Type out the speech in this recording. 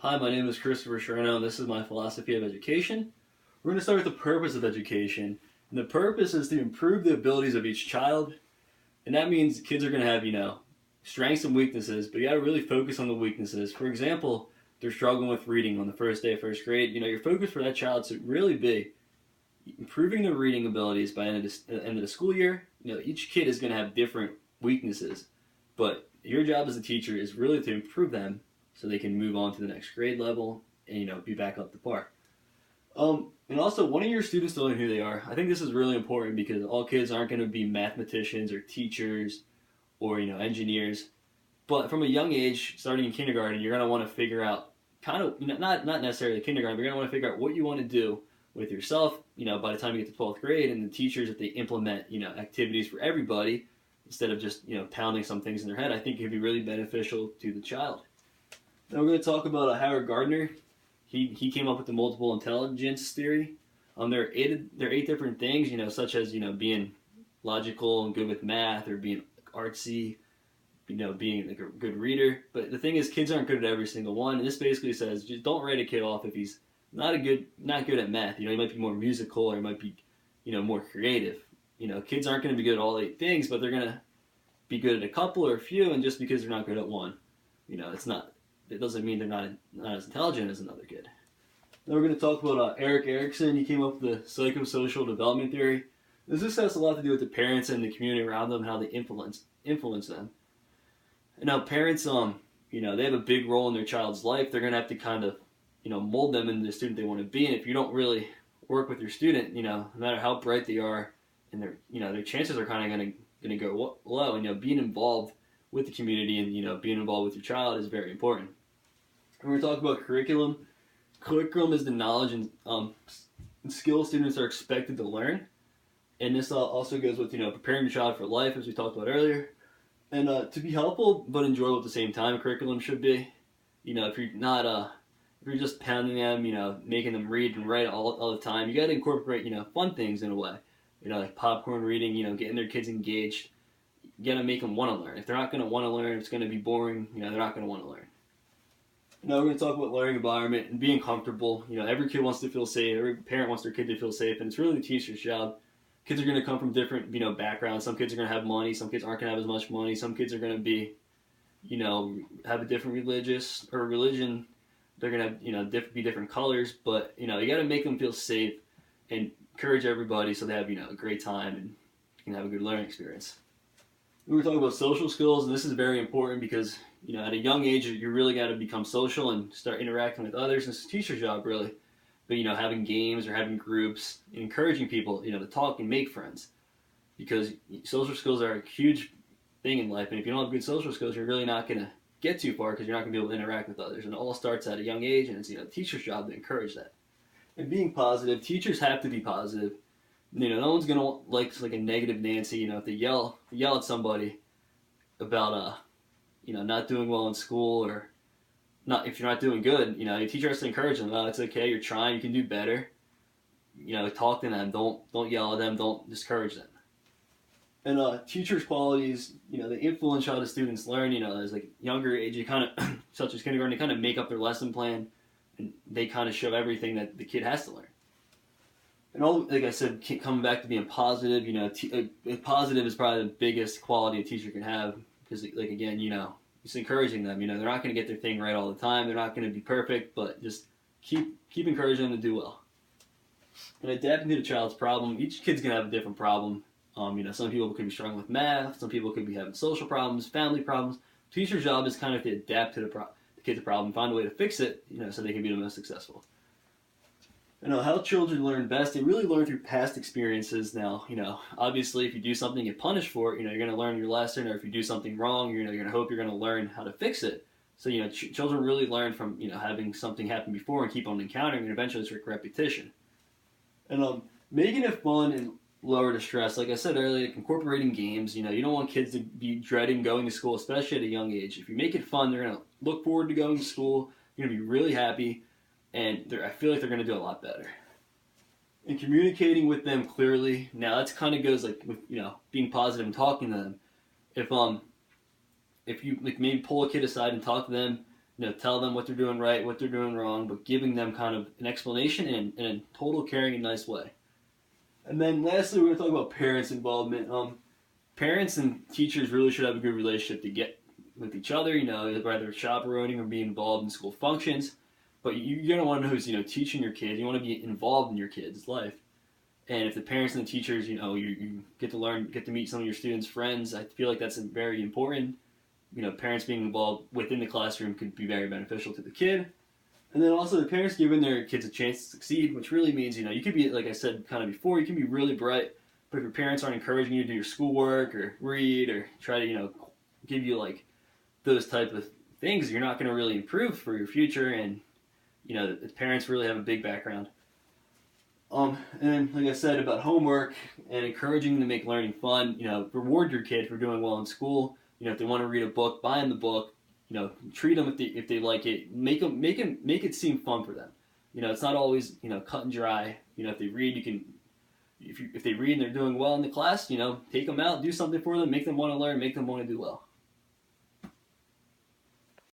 Hi, my name is Christopher Sherno, and this is my philosophy of education. We're going to start with the purpose of education. And the purpose is to improve the abilities of each child. And that means kids are going to have, strengths and weaknesses, but you got to really focus on the weaknesses. For example, they're struggling with reading on the first day of first grade. Your focus for that child should really be improving their reading abilities by the end of the school year. Each kid is going to have different weaknesses, but your job as a teacher is really to improve them so they can move on to the next grade level and be back up to par. And also, wanting your students to learn who they are. I think this is really important because all kids aren't going to be mathematicians or teachers or engineers. But from a young age, starting in kindergarten, you're going to want to figure out not necessarily kindergarten, but you're going to want to figure out what you want to do with yourself. By the time you get to 12th grade, and the teachers, if they implement activities for everybody instead of just pounding some things in their head, I think it could be really beneficial to the child. Now we're going to talk about Howard Gardner. He came up with the multiple intelligence theory. There are eight different things, such as being logical and good with math, or being artsy, being like a good reader. But the thing is, kids aren't good at every single one. And this basically says just don't write a kid off if he's not good at math. He might be more musical, or he might be more creative. Kids aren't going to be good at all eight things, but they're going to be good at a couple or a few. And just because they're not good at one, it doesn't mean they're not as intelligent as another kid. Now we're going to talk about Erik Erikson. He came up with the psychosocial development theory. This has a lot to do with the parents and the community around them, how they influence them. And now parents, they have a big role in their child's life. They're going to have to kind of, mold them into the student they want to be. And if you don't really work with your student, no matter how bright they are, and their chances are kind of going to go low. And being involved with the community and being involved with your child is very important. We're going to talk about curriculum. Curriculum is the knowledge and skills students are expected to learn. And this also goes with, preparing your child for life, as we talked about earlier. And to be helpful but enjoyable at the same time, curriculum should be. If you're just pounding them, making them read and write all the time, you got to incorporate, fun things in a way. Like popcorn reading, getting their kids engaged. You got to make them want to learn. If they're not going to want to learn, it's going to be boring, they're not going to want to learn. Now we're going to talk about learning environment and being comfortable. Every kid wants to feel safe. Every parent wants their kid to feel safe, and it's really the teacher's job. Kids are going to come from different, backgrounds. Some kids are going to have money. Some kids aren't going to have as much money. Some kids are going to be, have a different religion. They're going to, be different colors. But, you got to make them feel safe and encourage everybody so they have, a great time and can have a good learning experience. We're talking about social skills, and this is very important because, at a young age, you really got to become social and start interacting with others. And it's a teacher's job, really. But, having games or having groups, encouraging people, to talk and make friends. Because social skills are a huge thing in life. And if you don't have good social skills, you're really not going to get too far because you're not going to be able to interact with others. And it all starts at a young age, and it's, the teacher's job to encourage that. And being positive, teachers have to be positive. No one's going to like a negative Nancy, if they yell at somebody about, not doing well in school, or not, if you're not doing good, your teacher has to encourage them. Oh, it's okay, you're trying, you can do better. Talk to them, don't yell at them, don't discourage them. And teachers' qualities, they influence how the students learn, as like younger age, you kind of, such as kindergarten, they kind of make up their lesson plan, and they kind of show everything that the kid has to learn. And like I said, coming back to being positive, positive is probably the biggest quality a teacher can have, because, like, again, just encouraging them. They're not going to get their thing right all the time. They're not going to be perfect, but just keep encouraging them to do well. And adapting to the child's problem. Each kid's going to have a different problem. Some people could be struggling with math. Some people could be having social problems, family problems. Teacher's job is kind of to adapt to the kid's problem, find a way to fix it, so they can be the most successful. How children learn best, they really learn through past experiences. Now, obviously if you do something and get punished for it, you're going to learn your lesson, or if you do something wrong, you're going to hope you're going to learn how to fix it. So, children really learn from, having something happen before and keep on encountering, and eventually it's repetition. And making it fun and lower the stress, like I said earlier, incorporating games. You don't want kids to be dreading going to school, especially at a young age. If you make it fun, they're going to look forward to going to school, you're going to be really happy, and I feel like they're going to do a lot better. And communicating with them clearly. Now that kind of goes like with being positive and talking to them. If you like maybe pull a kid aside and talk to them, tell them what they're doing right, what they're doing wrong, but giving them kind of an explanation in a total caring and nice way. And then lastly, we're going to talk about parents' involvement. Parents and teachers really should have a good relationship to get with each other, whether chaperoning or being involved in school functions. But you're going to want to know who's, teaching your kids. You want to be involved in your kids' life. And if the parents and the teachers, you get to meet some of your students' friends, I feel like that's very important. Parents being involved within the classroom could be very beneficial to the kid. And then also the parents giving their kids a chance to succeed, which really means, you could be, like I said kind of before, you can be really bright, but if your parents aren't encouraging you to do your schoolwork or read or try to, give you like those type of things, you're not going to really improve for your future. And, the parents really have a big background. And like I said about homework and encouraging them to make learning fun, reward your kid for doing well in school. If they want to read a book, buy them the book. Treat them if they like it. Make it seem fun for them. It's not always cut and dry. If they read, you can. If they read and they're doing well in the class, take them out, do something for them, make them want to learn, make them want to do well.